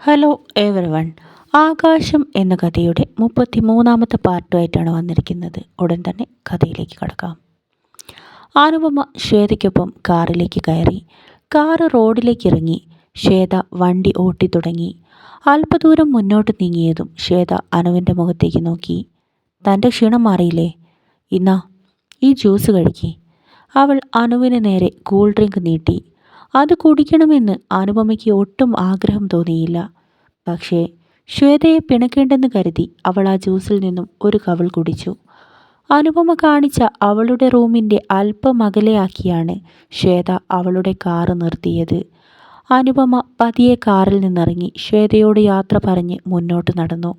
Hello every one. ആകാശം എന്ന കഥയുടെ 33ാമത്തെ പാർട്ടുമായിട്ടാണ് വന്നിരിക്കുന്നത്. ഉടൻ തന്നെ കഥയിലേക്ക് കടക്കാം. അനുപമ ശ്വേതയ്ക്കൊപ്പം കാറിലേക്ക് കയറി. കാറ് റോഡിലേക്ക് ഇറങ്ങി. ശ്വേത വണ്ടി ഓട്ടി തുടങ്ങി. അല്പദൂരം മുന്നോട്ട് നീങ്ങിയതും ശ്വേത അനുവിൻ്റെ മുഖത്തേക്ക് നോക്കി. തൻ്റെ ക്ഷീണം മാറിയില്ലേ? ഇന്നാ ഈ ജ്യൂസ് കഴിക്കി. അവൾ അനുവിന് നേരെ കൂൾ ഡ്രിങ്ക് നീട്ടി. അത് കുടിക്കണമെന്ന് അനുപമയ്ക്ക് ഒട്ടും ആഗ്രഹം തോന്നിയില്ല. പക്ഷേ ശ്വേതയെ പിണക്കേണ്ടെന്ന് കരുതി അവൾ ആ ജ്യൂസിൽ നിന്നും ഒരു കവിൾ കുടിച്ചു. അനുപമ കാണിച്ച അവളുടെ റൂമിൻ്റെ അല്പം അകലെയാക്കിയാണ് ശ്വേത അവളുടെ കാറ് നിർത്തിയത്. അനുപമ പതിയെ കാറിൽ നിന്നിറങ്ങി ശ്വേതയോട് യാത്ര പറഞ്ഞ് മുന്നോട്ട് നടന്നു.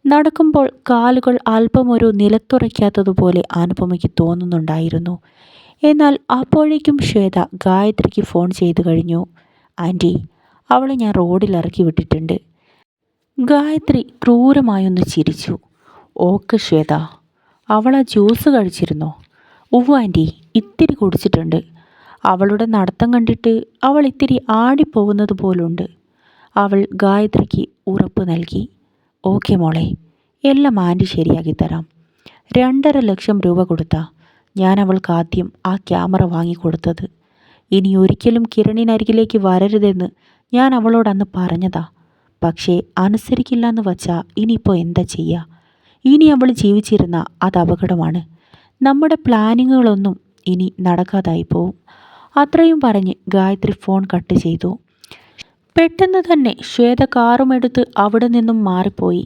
നടക്കുമ്പോൾ കാലുകൾ അല്പം ഒരു നിലത്തുറയ്ക്കാത്തതുപോലെ അനുപമയ്ക്ക് തോന്നുന്നുണ്ടായിരുന്നു. എന്നാൽ അപ്പോഴേക്കും ശ്വേത ഗായത്രിക്ക് ഫോൺ ചെയ്തു കഴിഞ്ഞു. ആൻറ്റി, അവളെ ഞാൻ റോഡിൽ ഇറക്കി വിട്ടിട്ടുണ്ട്. ഗായത്രി ക്രൂരമായൊന്ന് ചിരിച്ചു. ഓക്കെ ശ്വേത, അവൾ ആ ജ്യൂസ് കഴിച്ചിരുന്നോ? ഉവ്വ് ആൻറ്റി, ഇത്തിരി കുടിച്ചിട്ടുണ്ട്. അവളുടെ നടത്തം കണ്ടിട്ട് അവൾ ഇത്തിരി ആടിപ്പോകുന്നത് പോലുണ്ട്. അവൾ ഗായത്രിക്ക് ഉറപ്പ് നൽകി. ഓക്കെ മോളെ, എല്ലാം ആൻറ്റി ശരിയാക്കി തരാം. 2.5 ലക്ഷം രൂപ കൊടുത്താ ഞാൻ അവൾക്ക് ആദ്യം ആ ക്യാമറ വാങ്ങിക്കൊടുത്തത്. ഇനി ഒരിക്കലും കിരണിനരികിലേക്ക് വരരുതെന്ന് ഞാൻ അവളോട് അന്ന് പറഞ്ഞതാ. പക്ഷേ അനുസരിക്കില്ല എന്ന് വച്ചാൽ ഇനിയിപ്പോൾ എന്താ ചെയ്യുക? ഇനി അവൾ ജീവിച്ചിരുന്ന അത് അപകടമാണ്. നമ്മുടെ പ്ലാനിങ്ങുകളൊന്നും ഇനി നടക്കാതായി പോവും. അത്രയും പറഞ്ഞ് ഗായത്രി ഫോൺ കട്ട് ചെയ്തു. പെട്ടെന്ന് തന്നെ ശ്വേത കാറുമെടുത്ത് അവിടെ നിന്നും മാറിപ്പോയി.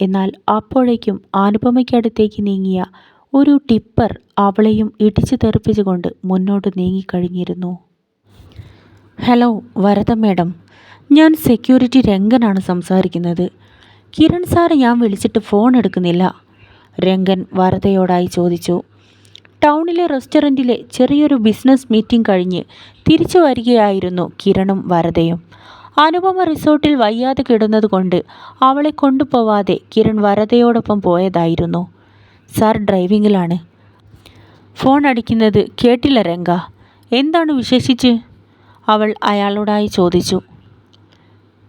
എന്നാൽ അപ്പോഴേക്കും അനുപമയ്ക്കടുത്തേക്ക് നീങ്ങിയ ഒരു ടിപ്പർ അവളെയും ഇടിച്ചു തെറിപ്പിച്ചുകൊണ്ട് മുന്നോട്ട് നീങ്ങിക്കഴിഞ്ഞിരുന്നു. ഹലോ വരദ മേഡം, ഞാൻ സെക്യൂരിറ്റി രംഗനാണ് സംസാരിക്കുന്നത്. കിരൺ സാറ് ഞാൻ വിളിച്ചിട്ട് ഫോൺ എടുക്കുന്നില്ല. രംഗൻ വരദയോടായി ചോദിച്ചു. ടൗണിലെ റെസ്റ്റോറൻറ്റിലെ ചെറിയൊരു ബിസിനസ് മീറ്റിംഗ് കഴിഞ്ഞ് തിരിച്ചു വരികയായിരുന്നു കിരണും വരദയും. അനുപമ റിസോർട്ടിൽ വയ്യാതെ കിടന്നത് കൊണ്ട് അവളെ കൊണ്ടുപോവാതെ കിരൺ വരദയോടൊപ്പം പോയതായിരുന്നു. സാർ ഡ്രൈവിങ്ങിലാണ്. ഫോൺ അടിക്കുന്നത് കേട്ടില്ല രംഗ. എന്താണ് വിശേഷിച്ച്? അവൾ അയാളോടായി ചോദിച്ചു.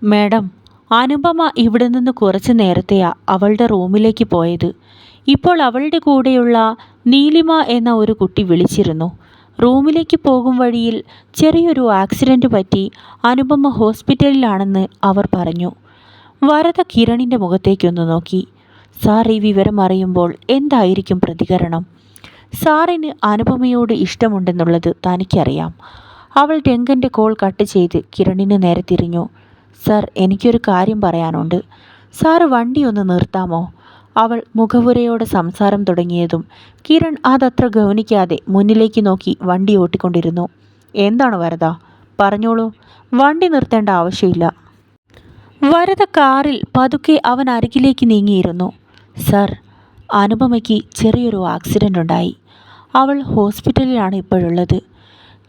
മേഡം, അനുപമ ഇവിടെ നിന്ന് കുറച്ച് നേരത്തെയാണ് അവളുടെ റൂമിലേക്ക് പോയത്. ഇപ്പോൾ അവളുടെ കൂടെയുള്ള നീലിമ എന്ന ഒരു കുട്ടി വിളിച്ചിരുന്നു. റൂമിലേക്ക് പോകും വഴിയിൽ ചെറിയൊരു ആക്സിഡൻറ്റ് പറ്റി അനുപമ ഹോസ്പിറ്റലിലാണെന്ന് അവർ പറഞ്ഞു. വരദ കിരണിൻ്റെ മുഖത്തേക്കൊന്ന് നോക്കി. സാർ ഈ വിവരം അറിയുമ്പോൾ എന്തായിരിക്കും പ്രതികരണം? സാറിന് അനുപമയോട് ഇഷ്ടമുണ്ടെന്നുള്ളത് തനിക്കറിയാം. അവൾ രംഗൻ്റെ കോൾ കട്ട് ചെയ്ത് കിരണിന് നേരെ തിരിഞ്ഞു. സാർ, എനിക്കൊരു കാര്യം പറയാനുണ്ട്. സാറ് വണ്ടി ഒന്ന് നിർത്താമോ? അവൾ മുഖവുരയോടെ സംസാരം തുടങ്ങിയതും കിരൺ അതത്ര ഗൗനിക്കാതെ മുന്നിലേക്ക് നോക്കി വണ്ടി ഓട്ടിക്കൊണ്ടിരുന്നു. എന്താണ് വരദ? പറഞ്ഞോളൂ. വണ്ടി നിർത്തേണ്ട ആവശ്യമില്ല. വരദ കാറിൽ പതുക്കെ അവൻ അരികിലേക്ക് നീങ്ങിയിരുന്നു. സാർ, അനുപമയ്ക്ക് ചെറിയൊരു ആക്സിഡൻ്റ് ഉണ്ടായി. അവൾ ഹോസ്പിറ്റലിലാണ് ഇപ്പോഴുള്ളത്.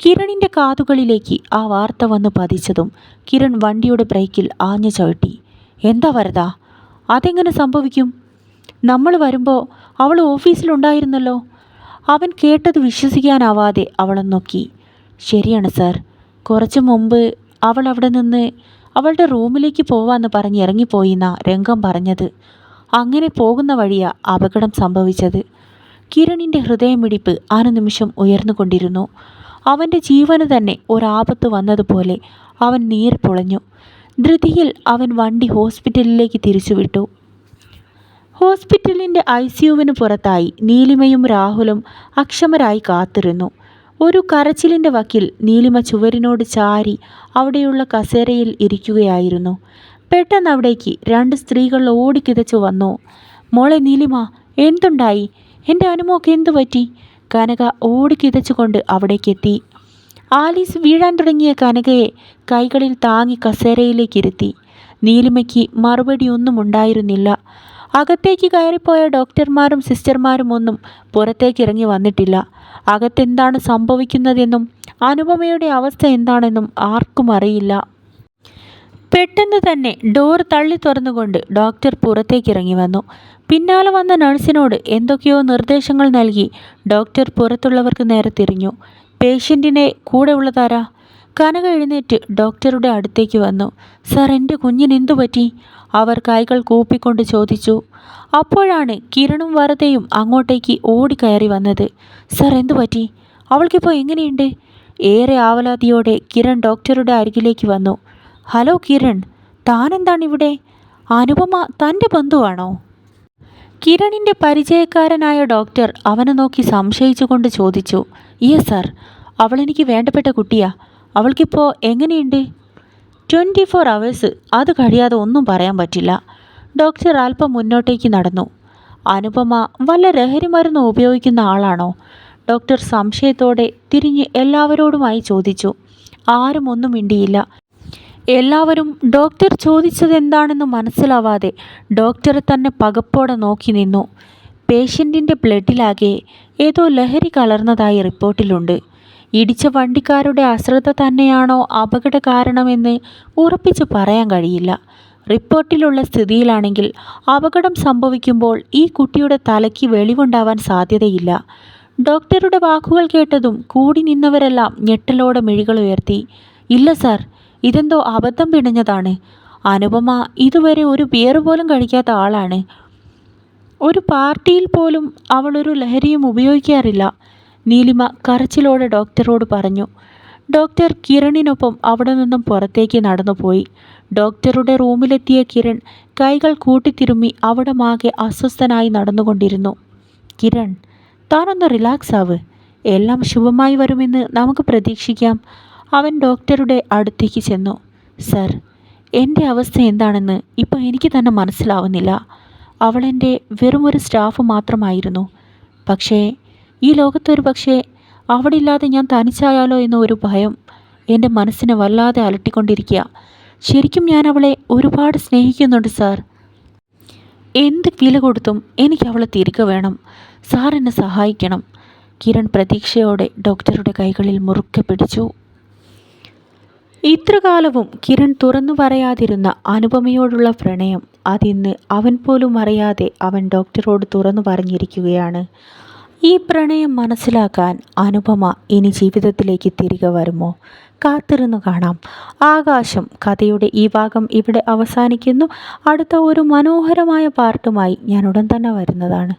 കിരണിൻ്റെ കാതുകളിലേക്ക് ആ വാർത്ത വന്ന് പതിച്ചതും കിരൺ വണ്ടിയുടെ ബ്രേക്കിൽ ആഞ്ഞു ചവിട്ടി. എന്താ വരദ? അതെങ്ങനെ സംഭവിക്കും? നമ്മൾ വരുമ്പോൾ അവൾ ഓഫീസിലുണ്ടായിരുന്നല്ലോ. അവൻ കേട്ടത് വിശ്വസിക്കാനാവാതെ അവളെ നോക്കി. ശരിയാണ് സാർ, കുറച്ച് മുമ്പ് അവൾ അവിടെ നിന്ന് അവളുടെ റൂമിലേക്ക് പോവാമെന്ന് പറഞ്ഞ് ഇറങ്ങിപ്പോയിന്നാ രംഗം പറഞ്ഞത്. അങ്ങനെ പോകുന്ന വഴിയാ അപകടം സംഭവിച്ചത്. കിരണിൻ്റെ ഹൃദയമിടിപ്പ് അനുനിമിഷം ഉയർന്നുകൊണ്ടിരുന്നു. അവൻ്റെ ജീവന് തന്നെ ഒരാപത്ത് വന്നതുപോലെ അവൻ നീറിപ്പൊളഞ്ഞു. ധൃതിയിൽ അവൻ വണ്ടി ഹോസ്പിറ്റലിലേക്ക് തിരിച്ചുവിട്ടു. ഹോസ്പിറ്റലിൻ്റെ ICUവിന് പുറത്തായി നീലിമയും രാഹുലും അക്ഷമരായി കാത്തിരുന്നു. ഒരു കരച്ചിലിൻ്റെ വക്കിൽ നീലിമ ചുവരിനോട് ചാരി അവിടെയുള്ള കസേരയിൽ ഇരിക്കുകയായിരുന്നു. പെട്ടെന്ന് അവിടേക്ക് 2 സ്ത്രീകൾ ഓടിക്കിതച്ചു വന്നു. മോളെ നീലിമ, എന്തുണ്ടായി? എൻ്റെ അനുമോക്ക് എന്തു പറ്റി? കനക ഓടിക്കിതച്ചുകൊണ്ട് അവിടേക്കെത്തി. ആലീസ് വീഴാൻ തുടങ്ങിയ കനകയെ കൈകളിൽ താങ്ങി കസേരയിലേക്കിരുത്തി. നീലിമയ്ക്ക് മറുപടിയൊന്നും ഉണ്ടായിരുന്നില്ല. അകത്തേക്ക് കയറിപ്പോയ ഡോക്ടർമാരും സിസ്റ്റർമാരും ഒന്നും പുറത്തേക്കിറങ്ങി വന്നിട്ടില്ല. അകത്തെന്താണ് സംഭവിക്കുന്നതെന്നും അനുപമയുടെ അവസ്ഥ എന്താണെന്നും ആർക്കും അറിയില്ല. പെട്ടെന്ന് തന്നെ ഡോർ തള്ളി തുറന്നുകൊണ്ട് ഡോക്ടർ പുറത്തേക്കിറങ്ങി വന്നു. പിന്നാലെ വന്ന നഴ്സിനോട് എന്തൊക്കെയോ നിർദ്ദേശങ്ങൾ നൽകി ഡോക്ടർ പുറത്തുള്ളവർക്ക് നേരെ തിരിഞ്ഞു. പേഷ്യൻറ്റിനെ കൂടെ ഉള്ളതാരാ? കനക എഴുന്നേറ്റ് ഡോക്ടറുടെ അടുത്തേക്ക് വന്നു. സർ, എൻ്റെ കുഞ്ഞിന് എന്തു പറ്റി? അവർ കൈകൾ കൂപ്പിക്കൊണ്ട് ചോദിച്ചു. അപ്പോഴാണ് കിരണും വരദയും അങ്ങോട്ടേക്ക് ഓടിക്കയറി വന്നത്. സർ, എന്തു പറ്റി? അവൾക്കിപ്പോൾ എങ്ങനെയുണ്ട്? ഏറെ ആവലാതിയോടെ കിരൺ ഡോക്ടറുടെ അരികിലേക്ക് വന്നു. ഹലോ കിരൺ, താനെന്താണിവിടെ? അനുപമ തൻ്റെ ബന്ധുവാണോ? കിരണിൻ്റെ പരിചയക്കാരനായ ഡോക്ടർ അവനെ നോക്കി സംശയിച്ചുകൊണ്ട് ചോദിച്ചു. യെസ് സർ, അവളെനിക്ക് വേണ്ടപ്പെട്ട കുട്ടിയാ. അവൾക്കിപ്പോൾ എങ്ങനെയുണ്ട്? 24 hours, അത് കഴിയാതെ ഒന്നും പറയാൻ പറ്റില്ല. ഡോക്ടർ അല്പം മുന്നോട്ടേക്ക് നടന്നു. അനുപമ വല്ല ലഹരി മരുന്ന് ഉപയോഗിക്കുന്ന ആളാണോ? ഡോക്ടർ സംശയത്തോടെ തിരിഞ്ഞ് എല്ലാവരോടുമായി ചോദിച്ചു. ആരും ഒന്നും മിണ്ടിയില്ല. എല്ലാവരും ഡോക്ടർ ചോദിച്ചതെന്താണെന്ന് മനസ്സിലാവാതെ ഡോക്ടറെ തന്നെ പകപ്പോടെ നോക്കി നിന്നു. പേഷ്യൻറ്റിൻ്റെ ബ്ലഡിലാകെ ഏതോ ലഹരി കലർന്നതായി റിപ്പോർട്ടിലുണ്ട്. ഇടിച്ച വണ്ടിക്കാരുടെ അശ്രദ്ധ തന്നെയാണോ അപകട കാരണമെന്ന് ഉറപ്പിച്ച് പറയാൻ കഴിയില്ല. റിപ്പോർട്ടിലുള്ള സ്ഥിതിയിലാണെങ്കിൽ അപകടം സംഭവിക്കുമ്പോൾ ഈ കുട്ടിയുടെ തലയ്ക്ക് വെളിവുണ്ടാവാൻ സാധ്യതയില്ല. ഡോക്ടറുടെ വാക്കുകൾ കേട്ടതും കൂടി നിന്നവരെല്ലാം ഞെട്ടലോടെ മിഴികൾ ഉയർത്തി. ഇല്ല സാർ, ഇതെന്തോ അബദ്ധം പിണഞ്ഞതാണ്. അനുപമ ഇതുവരെ ഒരു ബിയർ പോലും കഴിക്കാത്ത ആളാണ്. ഒരു പാർട്ടിയിൽ പോലും അവളൊരു ലഹരിയും ഉപയോഗിക്കാറില്ല. നീലിമ കരച്ചിലോടെ ഡോക്ടറോട് പറഞ്ഞു. ഡോക്ടർ കിരണിനൊപ്പം അവിടെ നിന്നും പുറത്തേക്ക് നടന്നുപോയി. ഡോക്ടറുടെ റൂമിലെത്തിയ കിരൺ കൈകൾ കൂട്ടിത്തിരുമ്മി അവിടെ മാകെ അസ്വസ്ഥനായി നടന്നുകൊണ്ടിരുന്നു. കിരൺ, താനൊന്ന് റിലാക്സ് ആവ്. എല്ലാം ശുഭമായി വരുമെന്ന് നമുക്ക് പ്രതീക്ഷിക്കാം. അവൻ ഡോക്ടറുടെ അടുത്തേക്ക് ചെന്നു. സർ, എൻ്റെ അവസ്ഥ എന്താണെന്ന് ഇപ്പോൾ എനിക്ക് തന്നെ മനസ്സിലാവുന്നില്ല. അവളെൻ്റെ വെറുമൊരു സ്റ്റാഫ് മാത്രമായിരുന്നു. പക്ഷേ ഈ ലോകത്തൊരു പക്ഷേ അവളില്ലാതെ ഞാൻ തനിച്ചായാലോ എന്ന ഒരു ഭയം എൻ്റെ മനസ്സിനെ വല്ലാതെ അലട്ടിക്കൊണ്ടിരിക്കുക. ശരിക്കും ഞാൻ അവളെ ഒരുപാട് സ്നേഹിക്കുന്നുണ്ട് സാർ. എന്ത് വില കൊടുത്തും എനിക്ക് അവളെ തിരികെ വേണം. സാർ എന്നെ സഹായിക്കണം. കിരൺ പ്രതീക്ഷയോടെ ഡോക്ടറുടെ കൈകളിൽ മുറുക്കെ പിടിച്ചു. ഇത്രകാലവും കിരൺ തുറന്നു പറയാതിരുന്ന അനുപമയോടുള്ള പ്രണയം അതിന്ന് അവൻ പോലും അറിയാതെ അവൻ ഡോക്ടറോട് തുറന്നു പറഞ്ഞിരിക്കുകയാണ്. ഈ പ്രണയം മനസ്സിലാക്കാൻ അനുപമ ഇനി ജീവിതത്തിലേക്ക് തിരികെ വരുമോ? കാത്തിരുന്നു കാണാം. ആകാശം കഥയുടെ ഈ ഭാഗം ഇവിടെ അവസാനിക്കുന്നു. അടുത്ത ഒരു മനോഹരമായ പാർട്ടുമായി ഞാൻ ഉടൻ തന്നെ വരുന്നതാണ്.